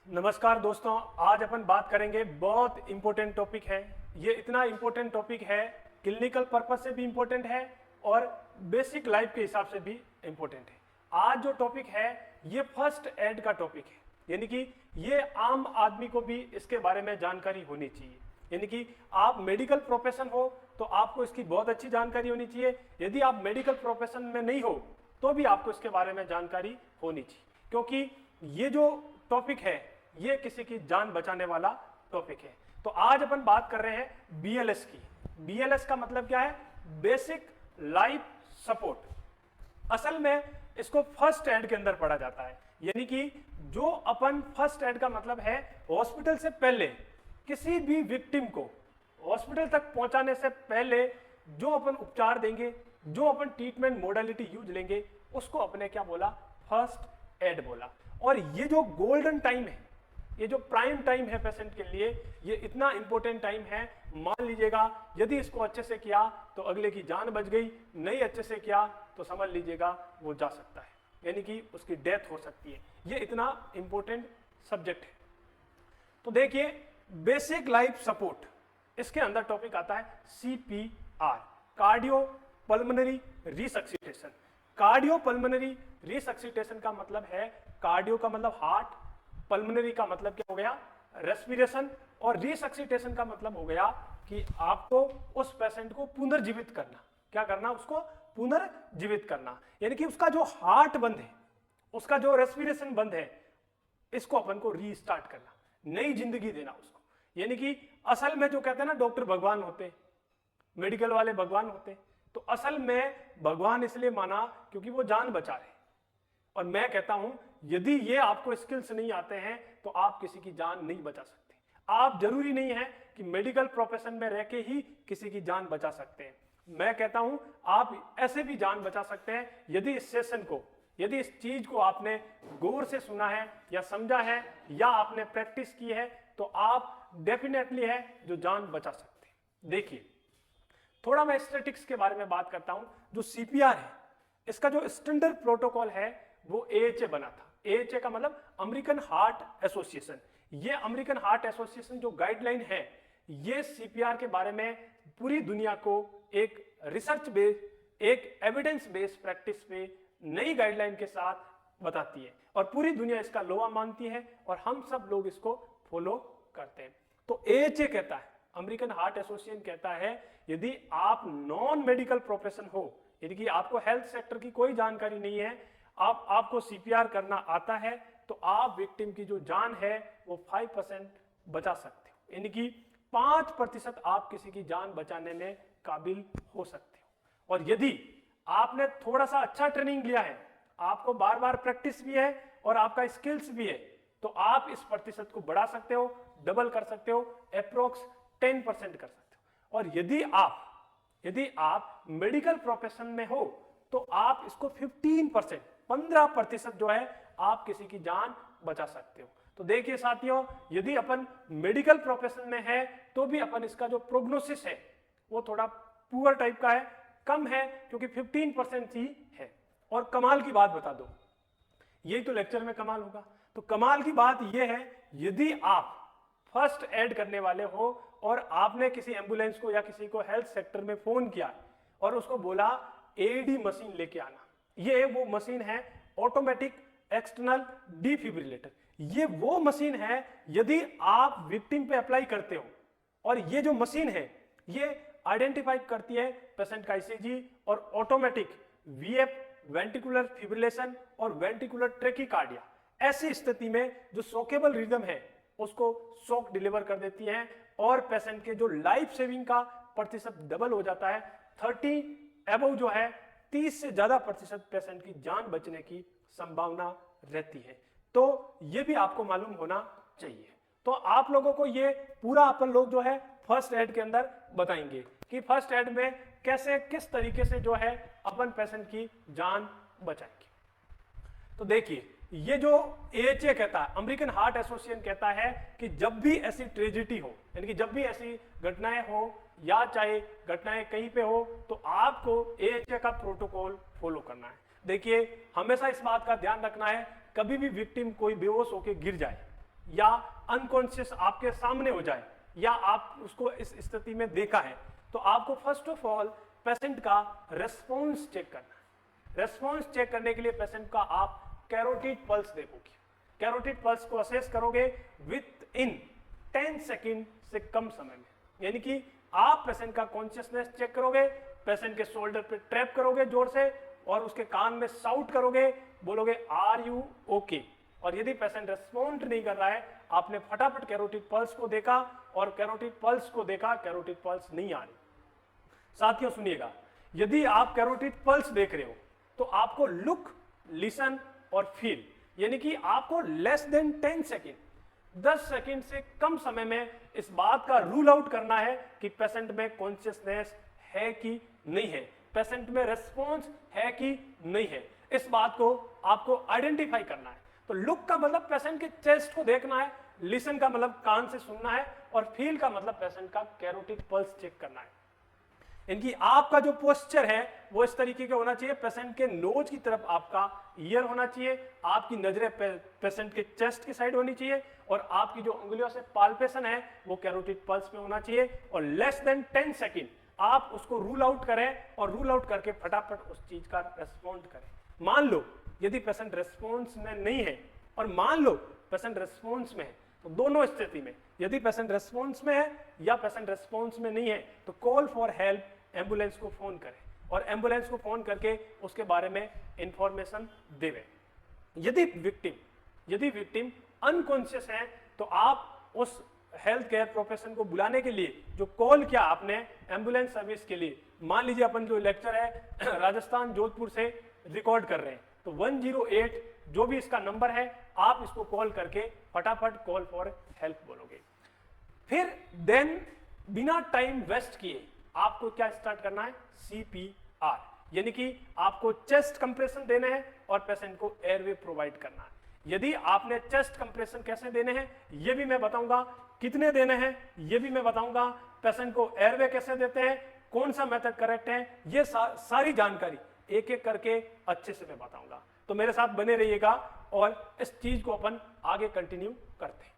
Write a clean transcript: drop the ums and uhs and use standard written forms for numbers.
नमस्कार दोस्तों, आज अपन बात करेंगे। बहुत इंपॉर्टेंट टॉपिक है। ये इतना इंपॉर्टेंट टॉपिक है, क्लिनिकल पर्पस से भी इंपॉर्टेंट है और बेसिक लाइफ के हिसाब से भी इंपॉर्टेंट है। आज जो टॉपिक है ये फर्स्ट एड का टॉपिक है, यानी कि ये आम आदमी को भी इसके बारे में जानकारी होनी चाहिए। यानी कि आप मेडिकल प्रोफेशन हो तो आपको इसकी बहुत अच्छी जानकारी होनी चाहिए। यदि आप मेडिकल प्रोफेशन में नहीं हो तो भी आपको इसके बारे में जानकारी होनी चाहिए, क्योंकि ये जो टॉपिक है ये किसी की जान बचाने वाला टॉपिक है। तो आज अपन बात कर रहे हैं बीएलएस की। बीएलएस का मतलब क्या है? Basic life support. असल में इसको फर्स्ट एड के अंदर पढ़ा जाता है, यानी कि जो अपन फर्स्ट एड का मतलब है हॉस्पिटल से पहले किसी भी विक्टिम को हॉस्पिटल तक पहुंचाने से पहले जो अपन उपचार देंगे, जो अपन ट्रीटमेंट मोडालिटी यूज लेंगे, उसको अपने क्या बोला? फर्स्ट एड बोला। और ये जो गोल्डन टाइम है, ये जो प्राइम टाइम है पेशेंट के लिए, ये इतना इंपॉर्टेंट टाइम है। मान लीजिएगा यदि इसको अच्छे से किया तो अगले की जान बच गई, नहीं अच्छे से किया तो समझ लीजिएगा वो जा सकता है, यानी कि उसकी डेथ हो सकती है। ये इतना इंपॉर्टेंट सब्जेक्ट है। तो देखिए, बेसिक लाइफ सपोर्ट, इसके अंदर टॉपिक आता है CPR, cardio pulmonary resuscitation. Cardio pulmonary resuscitation का मतलब है, कार्डियो का मतलब हार्ट, पल्मोनरी का मतलब क्या हो गया? रेस्पिरेशन, और रिसक्सिटेशन का मतलब हो गया कि आपको उस पेशेंट को पुनर्जीवित करना। क्या करना? उसको पुनर्जीवित करना, यानी कि उसका जो हार्ट बंद है, उसका जो रेस्पिरेशन बंद है, इसको अपन को रीस्टार्ट करना, नई जिंदगी देना उसको। यानी कि असल में जो कहते हैं ना, डॉक्टर भगवान होते, मेडिकल वाले भगवान होते, तो असल में भगवान इसलिए माना क्योंकि वो जान बचा रहे। और मैं कहता हूं यदि ये आपको स्किल्स नहीं आते हैं तो आप किसी की जान नहीं बचा सकते। आप जरूरी नहीं है कि मेडिकल प्रोफेशन में रह के ही किसी की जान बचा सकते हैं। मैं कहता हूं आप ऐसे भी जान बचा सकते हैं यदि इस सेशन को, यदि इस चीज को आपने गौर से सुना है या समझा है या आपने प्रैक्टिस की है, तो आप डेफिनेटली है जो जान बचा सकते हैं। देखिए, थोड़ा मैं स्टैटिक्स के बारे में बात करता हूं। जो CPR है, इसका जो स्टैंडर्ड प्रोटोकॉल है वो AHA बना था। AHA का मतलब अमेरिकन हार्ट एसोसिएशन। ये अमेरिकन हार्ट एसोसिएशन जो गाइडलाइन है, ये CPR के बारे में पूरी दुनिया को एक रिसर्च बेस्ड, एक एविडेंस बेस्ड प्रैक्टिस पे नई गाइडलाइन के साथ बताती है, और पूरी दुनिया इसका लोआ मानती है और हम सब लोग इसको फॉलो करते हैं। तो AHA कहता है, अमेरिकन हार्ट एसोसिएशन कहता है, यदि आप नॉन मेडिकल प्रोफेशन हो, यदि कि आपको हेल्थ सेक्टर की कोई जानकारी नहीं है, आपको CPR करना आता है, तो आप विक्टिम की जो जान है वो 5% बचा सकते हो, यानी कि 5% आप किसी की जान बचाने में काबिल हो सकते हो। और यदि आपने थोड़ा सा अच्छा ट्रेनिंग लिया है, आपको बार बार प्रैक्टिस भी है और आपका स्किल्स भी है, तो आप इस प्रतिशत को बढ़ा सकते हो, डबल कर सकते हो, अप्रोक्स 10% कर सकते हो। और यदि आप मेडिकल प्रोफेशन में हो तो आप इसको 15% जो है आप किसी की जान बचा सकते हो। तो देखिए साथियों, यदि अपन मेडिकल प्रोफेशन में है तो भी अपन इसका जो प्रोग्नोसिस है वो थोड़ा पुअर टाइप का है, कम है, क्योंकि 15% ही है। और कमाल की बात बता दो, यही तो लेक्चर में कमाल होगा। तो कमाल की बात यह है, यदि आप फर्स्ट एड करने वाले हो और आपने किसी एम्बुलेंस को या किसी को हेल्थ सेक्टर में फोन किया और उसको बोला AED मशीन लेके आना, ये वो मशीन है ऑटोमेटिक एक्सटर्नल डिफिब्रिलेटर। ये वो मशीन है यदि आप विक्टिम पे अप्लाई करते हो, और ये जो मशीन है ये आइडेंटिफाई करती है पेशेंट का ECG और ऑटोमेटिक VF, वेंट्रिकुलर फिब्रिलेशन और वेंट्रिकुलर ट्रेकिकार्डिया, ऐसी स्थिति में जो शॉकेबल रिदम है उसको शॉक डिलीवर कर देती है, और पेशेंट के जो लाइफ सेविंग का प्रतिशत डबल हो जाता है। 30 एबव जो है 30 से ज्यादा प्रतिशत पेशेंट की जान बचने की संभावना रहती है। तो ये भी आपको मालूम होना चाहिए। तो आप लोगों को ये पूरा अपन लोग जो है फर्स्ट एड के अंदर बताएंगे कि फर्स्ट एड में कैसे, किस तरीके से जो है अपन पेशेंट की जान बचाएंगे। तो देखिए, ये जो AHA कहता है, अमेरिकन हार्ट एसोसिएशन कहता है कि जब भी ऐसी ट्रेजेडी हो, यानी कि जब भी ऐसी घटनाएं हो या चाहे घटनाएं कहीं पे हो, तो आपको AHA का प्रोटोकॉल फॉलो करना है। देखिए, हमेशा इस बात का ध्यान रखना है, कभी भी विक्टिम कोई बेहोश होकर गिर जाए या अनकॉन्शियस आपके सामने हो जाए या आप उसको इस स्थिति में देखा है, तो आपको फर्स्ट ऑफ ऑल पेशेंट का रेस्पॉन्स चेक करना है। रेस्पॉन्स चेक करने के लिए पेशेंट का आप कैरोटिड पल्स देखोगे। कैरोटिड पल्स को असेस करोगे विद इन 10 सेकेंड से कम समय में, यानी कि आप पेशेंट का कॉन्शियसनेस चेक करोगे, पेशेंट के शोल्डर पे ट्रैप करोगे जोर से और उसके कान में साउट करोगे, बोलोगे आर यू ओके, और यदि पेशेंट रेस्पॉन्ड नहीं कर रहा है, आपने फटाफट कैरोटिड पल्स को देखा और कैरोटिड पल्स को देखा, कैरोटिड पल्स नहीं आ रही। साथियों सुनिएगा, यदि आप कैरोटिड पल्स देख रहे हो तो आपको लुक, लिसन और फील, यानी कि आपको लेस देन 10 सेकेंड, 10 सेकेंड से कम समय में इस बात का रूल आउट करना है कि पेशेंट में कॉन्शियसनेस है कि नहीं है, पेशेंट में रेस्पॉन्स है कि नहीं है। इस बात को आपको आइडेंटिफाई करना है। तो लुक का मतलब पेशेंट के चेस्ट को देखना है, लिसन का मतलब कान से सुनना है, और फील का मतलब पेशेंट का कैरोटिड पल्स चेक करना है। इनकी आपका जो पोस्चर है वो इस तरीके का होना चाहिए, पेशेंट के नोज की तरफ आपका ईयर होना चाहिए, आपकी नजरें पेशेंट के चेस्ट की साइड होनी चाहिए, और आपकी जो उंगलियों से पाल्पेशन है वो कैरोटिड पल्स में होना चाहिए, और लेस देन 10 सेकेंड आप उसको रूल आउट करें और रूल आउट करके फटाफट उस चीज का रेस्पॉन्ड करें। मान लो यदि पेशेंट रेस्पॉन्स में नहीं है और मान लो पेशेंट रेस्पॉन्स में है, तो दोनों स्थिति में यदि पेशेंट रेस्पॉन्स में है या पेशेंट रेस्पॉन्स में नहीं है तो कॉल फॉर हेल्प, एम्बुलेंस को फोन करें और एम्बुलेंस को फोन करके उसके बारे में इंफॉर्मेशन देवें। यदि विक्टिम अनकॉन्शियस है तो आप उस हेल्थ केयर प्रोफेशन को बुलाने के लिए जो कॉल किया आपने एम्बुलेंस सर्विस के लिए, मान लीजिए अपन जो लेक्चर है राजस्थान जोधपुर से रिकॉर्ड कर रहे हैं, तो 108 जो भी इसका नंबर है आप इसको कॉल करके फटाफट कॉल फॉर हेल्प बोलोगे। फिर देन बिना टाइम वेस्ट किए आपको क्या स्टार्ट करना है, CPR, यानी कि आपको चेस्ट कंप्रेशन देने हैं और पेशेंट को एयरवे प्रोवाइड करना है। यदि आपने चेस्ट कंप्रेशन कैसे देने हैं ये भी मैं बताऊंगा, कितने देने हैं ये भी मैं बताऊंगा, पेशेंट को एयरवे कैसे देते हैं, कौन सा मेथड करेक्ट है, ये सारी जानकारी एक एक करके अच्छे से मैं बताऊंगा। तो मेरे साथ बने रहिएगा और इस चीज को अपन आगे कंटिन्यू करते हैं।